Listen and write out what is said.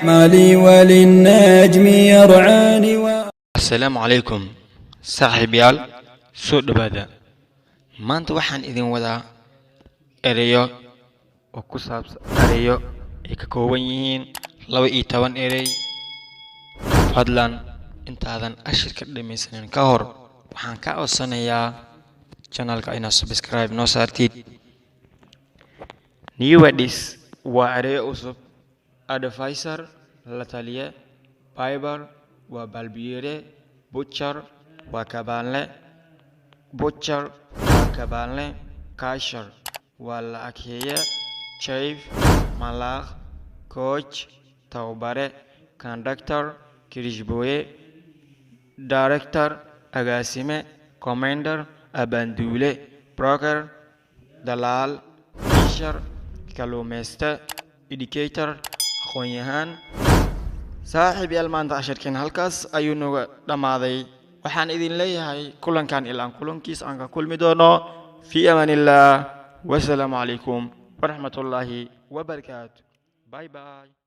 مالي وللنجم يرعاني السلام عليكم صاحب يال سود بدا maanta waxaan idin wadaa ariyo oo ku saabsan ariyo ay ka kooban yihiin 12 erey. fadlan intaadan ashirka dhameysanin ka hor waxaan ka codsanayaa channelka inaad subscribe noo saartid. New words waa ariyo cusub. Advisor la taliye. Bible waa balbiyeere. Butcher waa kabaanle. Butcher waa kabaanle. Cashier waa la agheeye. Chief malaaq. Coach tababare. Conductor kirishbooye. Director agaasime. Commander abaanduule. Broker dalaal. Fisher kalluumeyste. Educator aqoon-yahaan. saaxiib yaal maanta ashirkeen halkaas ayuu nooga dhamaaday. waxaan idin leeyahay kulankan ilaan kulankiis aan ka kulmi doono fi amaanillah. wassalaamu calaykum waraxmatullaahi wabarakaatu. bye bye.